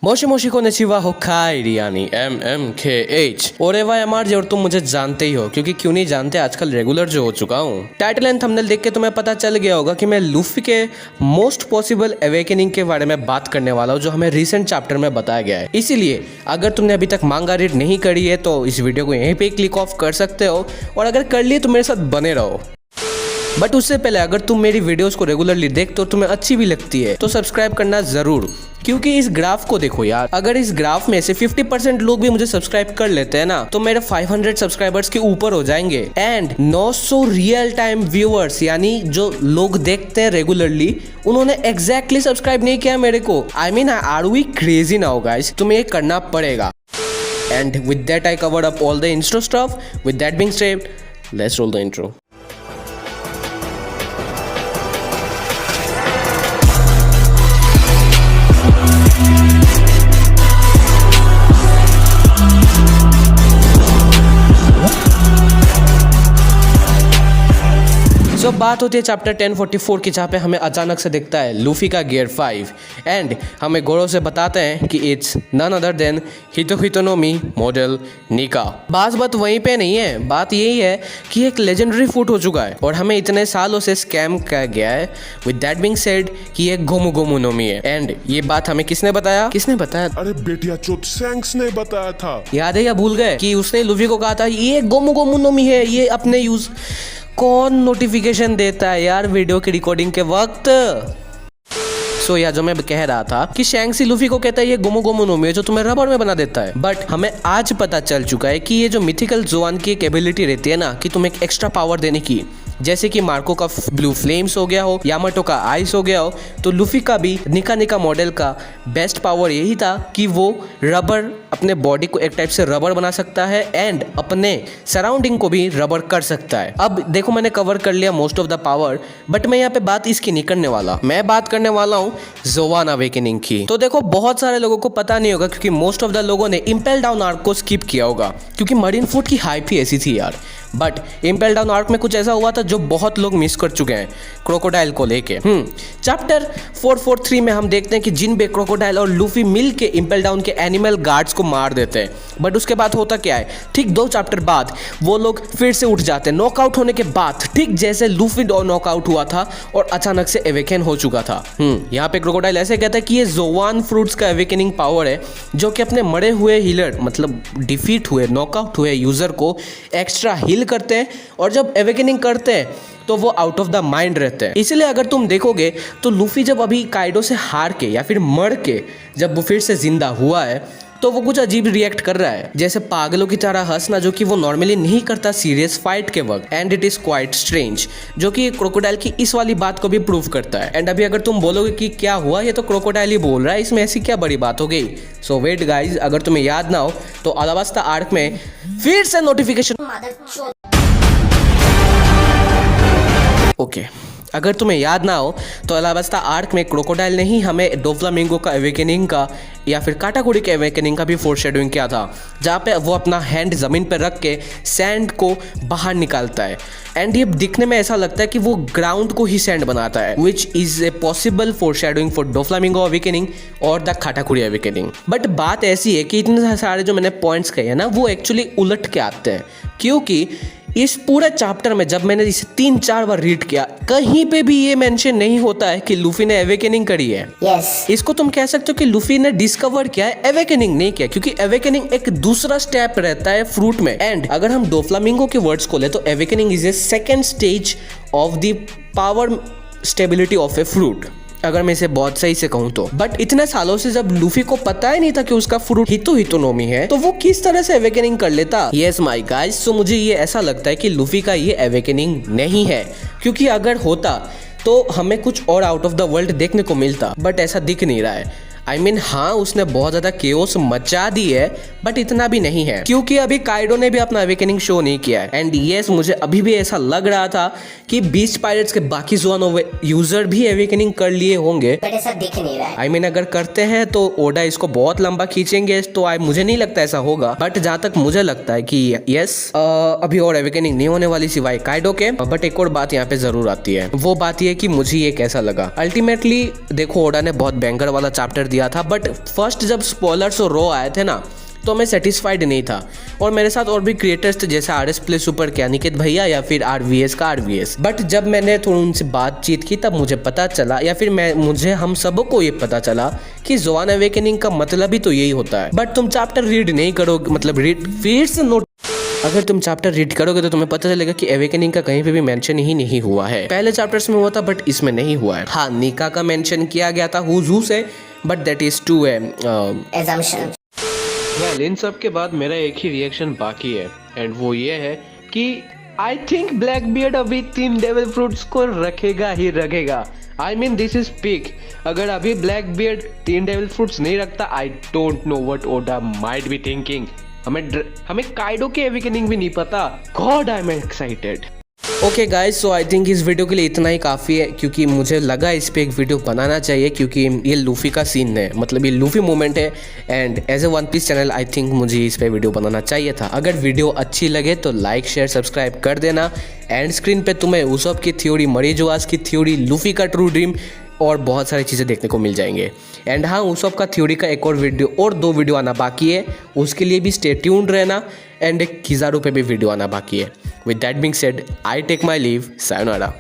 मोशी मोशी को नचिवा हो खाई यानी MMKH। ओरे वाई MRJ, और तुम मुझे जानते ही हो, क्योंकि क्यों नहीं जानते, आजकल रेगुलर जो हो चुका हूँ। टाइटल एंड थंबनेल देख के तुम्हें पता चल गया होगा कि मैं लूफी के मोस्ट पॉसिबल अवेकनिंग के बारे में बात करने वाला हूँ, जो हमें रिसेंट चैप्टर में बताया गया है। इसीलिए अगर तुमने अभी तक मांगा रीड नहीं करी है तो इस वीडियो को यहीं पे क्लिक ऑफ कर सकते हो, और अगर कर लिए तो मेरे साथ बने रहो। बट उससे पहले अगर तुम मेरी वीडियोस को रेगुलरली देखते हो, तुम्हें अच्छी भी लगती है, तो सब्सक्राइब करना जरूर। क्योंकि इस ग्राफ को देखो यार, अगर इस ग्राफ में से 50% लोग भी मुझे सब्सक्राइब कर लेते हैं ना, तो मेरे 500 सब्सक्राइबर्स के ऊपर हो जाएंगे। एंड 900 रियल टाइम व्यूअर्स, यानी जो लोग देखते हैं रेगुलरली, उन्होंने एग्जैक्टली सब्सक्राइब नहीं किया मेरे को। I mean, are we crazy now guys? तुम्हें ये करना पड़ेगा। And with that I covered up all the intro stuff. With that being said, let's roll the intro. तो बात होती है चैप्टर 1044 की, जहाँ पे हमें अचानक से दिखता है लूफी का गियर 5 एंड हमें गौरव से बताते हैं कि it's none other than Hitomi model Nika. बात वहीं पे नहीं है, बात यही है कि एक लेजेंडरी फूड हो चुका है और हमें इतने सालों से स्कैम किया गया है। विद दैट बीइंग सेड कि ये गोमू गोमू नोमी है। एंड ये बात हमें किसने बताया? अरे बेटिया चोट सैंक्स ने बताया था। याद है या भूल गए कि उसने लूफी को कहा था ये गोमू गोमू नोमी है, ये अपने यूज। कौन नोटिफिकेशन देता है यार वीडियो की रिकॉर्डिंग के वक्त? सो या जो मैं कह रहा था कि शैंक्सी लूफी को कहता है ये गोमो गोमो नोमी है, जो तुम्हें रबर में बना देता है। बट हमें आज पता चल चुका है कि ये जो मिथिकल जोआन की एक एबिलिटी रहती है ना, कि तुम्हें एक एक्स्ट्रा पावर देने की, जैसे कि मार्को का ब्लू फ्लेम्स हो गया हो, यामाटो का आइस हो गया हो, तो लूफी का भी निका मॉडल का बेस्ट पावर यही था कि वो रबर, अपने बॉडी को एक टाइप से रबर बना सकता है एंड अपने सराउंडिंग को भी रबर कर सकता है। अब देखो, मैंने कवर कर लिया most of the power, but मैं यहाँ पे बात इसकी नहीं करने वाला। मैं बात करने वाला हूँ जोआन अवेकनिंग की। तो देखो, बहुत सारे लोगों को पता नहीं होगा, क्योंकि मोस्ट ऑफ द लोगों ने इम्पेल डाउन आर्क को स्किप किया होगा, क्योंकि मरीन फूड की हाइप ही ऐसी थी यार। बट इम्पेल डाउन आर्क में कुछ ऐसा हुआ था जो बहुत लोग मिस कर चुके हैं क्रोकोडाइल को लेके। चैप्टर 443 में हम देखते हैं कि जिनबे, क्रोकोडाइल और लूफी मिल के इम्पेल डाउन के एनिमल गार्ड्स को मार देते हैं। बट उसके बाद होता क्या है, ठीक 2 चैप्टर बाद वो लोग फिर से उठ जाते हैं नॉकआउट होने के बाद, ठीक जैसे लूफी नॉकआउट हुआ था और अचानक से एवेकन हो चुका था। यहाँ पे क्रोकोडाइल ऐसे कहता है कि ये जोआन फ्रूट्स का एवेकनिंग पावर है, जो कि अपने मरे हुए हीलर, मतलब डिफीट हुए, नॉकआउट हुए यूजर को एक्स्ट्रा हील करते हैं, और जब एवेकनिंग करते हैं तो वो आउट ऑफ द माइंड रहते हैं। इसलिए अगर तुम देखोगे तो लूफी जब अभी काइडो से हार के या फिर मर के जब वो फिर से जिंदा हुआ है, तो वो कुछ अजीब रिएक्ट कर रहा है, जैसे पागलों की तरह हंसना, जो कि वो नॉर्मली नहीं करता सीरियस फाइट के वक्त। And it is quite strange, जो कि क्रोकोडाइल की इस वाली बात को भी प्रूव करता है। एंड अभी अगर तुम बोलोगे कि क्या हुआ, ये तो क्रोकोडाइल ही बोल रहा है, इसमें ऐसी क्या बड़ी बात हो गई? सो वेट गाइज, अगर तुम्हें याद ना हो तो अलाबास्ता आर्क में फिर से नोटिफिकेशन ओके अगर तुम्हें याद ना हो तो अलाबास्ता आर्क में क्रोकोडाइल ने ही हमें डोफ्लामिंगो का एवेकनिंग का या फिर काटाकुड़ी के एवेकनिंग का भी फोरशैडोइंग किया था, जहाँ पे वो अपना हैंड ज़मीन पर रख के सैंड को बाहर निकालता है। एंड ये दिखने में ऐसा लगता है कि वो ग्राउंड को ही सैंड बनाता है, which is a possible foreshadowing for Doflamingo awakening और द काटाकुड़ी एवेकनिंग। बट बात ऐसी है कि इतने सारे जो मैंने पॉइंट्स कहे हैं ना, वो एक्चुअली उलट के आते हैं, क्योंकि इस पूरे चैप्टर में जब मैंने इसे 3-4 बार रीड किया, कहीं पे भी ये मेंशन नहीं होता है कि लूफी ने एवेकनिंग करी है। इसको तुम कह सकते हो कि लूफी ने डिस्कवर किया है, एवेकनिंग नहीं किया, क्योंकि एवेकनिंग एक दूसरा स्टेप रहता है फ्रूट में। एंड अगर हम डोफ्लामिंगो के वर्ड्स को ले तो awakening is a second stage of the power stability of a fruit, अगर मैं इसे बहुत सही से कहूँ तो। बट इतने सालों से जब लूफी को पता ही नहीं था कि उसका फ्रूट हितोनोमी है, तो वो किस तरह से एवेकनिंग कर लेता? यस माय गाइस, सो मुझे ये ऐसा लगता है कि लूफी का ये एवेकनिंग नहीं है, क्योंकि अगर होता तो हमें कुछ और आउट ऑफ द वर्ल्ड देखने को मिलता, बट ऐसा दिख नहीं रहा है। आई मीन, हाँ, उसने बहुत ज्यादा केओस मचा दी है, बट इतना भी नहीं है, क्योंकि अभी काइडो ने भी अपना एवेकनिंग शो नहीं किया है। एंड यस, मुझे अभी भी ऐसा लग रहा था कि बीस्ट पायरेट्स के बाकी जोआन यूजर भी एवेकनिंग कर लिए होंगे, बट ऐसा दिख नहीं रहा है। आई मीन, अगर करते हैं तो ओडा इसको बहुत लंबा खींचेंगे, तो मुझे नहीं लगता ऐसा होगा। बट जहाँ तक मुझे लगता है कि यस, अभी और एवेकनिंग नहीं होने वाली सिवाय काइडो के। बट एक और बात यहाँ पे जरूर आती है, वो बात ये कि मुझे ये कैसा लगा। अल्टीमेटली देखो, ओडा ने बहुत बैंगर वाला चैप्टर दिया था, बट फर्स्ट जब स्पॉयलर्स और रॉ आए थे ना तो मैं सेटिस्फाइड नहीं था। और मेरे साथ और भी क्रिएटर्स थे जैसे RS प्ले सुपर के अनिकेत भैया या फिर RVS का RVS। बट जब मैंने थोड़ा उनसे बातचीत की तब मुझे पता चला, या फिर मुझे हम सबको ये पता चला कि ज़ोआन अवेकनिंग का मतलब ही तो यही होता है। बट तुम चैप्टर रीड नहीं करोगे, मतलब रीड फिर से नोट, अगर तुम चैप्टर रीड करोगे तो तुम्हें पता चलेगा कि अवेकनिंग का कहीं पे भी मेंशन ही नहीं हुआ है। पहले चैप्टर्स में हुआ था बट इसमें नहीं हुआ है। हाँ, निका का मेंशन किया गया था हु से, but that is to assumption। Well, इन सब के बाद मेरा एक ही रिएक्शन बाकी है एंड वो ये है कि आई थिंक ब्लैकबियर्ड अभी 3 डेविल फ्रूट्स को रखेगा ही रखेगा। I mean this is peak. अगर अभी ब्लैकबियर्ड 3 डेविल फ्रूट्स नहीं रखता, I don't know what Oda might be thinking. हमें काइडो के अवेकनिंग भी नहीं पता। God, I am excited. Okay guys, so I think इस वीडियो के लिए इतना ही काफ़ी है, क्योंकि मुझे लगा इस पे एक वीडियो बनाना चाहिए, क्योंकि ये लूफी का सीन है, मतलब ये लूफी मोमेंट है and as a One Piece channel I think मुझे इस पे वीडियो बनाना चाहिए था। अगर वीडियो अच्छी लगे तो लाइक शेयर सब्सक्राइब कर देना। एंड स्क्रीन पे तुम्हें उसॉप की थ्योरी, मरीजोआस की थ्योरी, लूफी का ट्रू ड्रीम और बहुत सारी चीज़ें देखने को मिल जाएंगे। एंड हाँ, उसॉप का थ्योरी का एक और वीडियो और 2 वीडियो आना बाकी है, उसके लिए भी स्टे ट्यून्ड रहना। एंड एक किज़ारू पे भी वीडियो आना बाकी है। With that being said, I take my leave. Sayonara.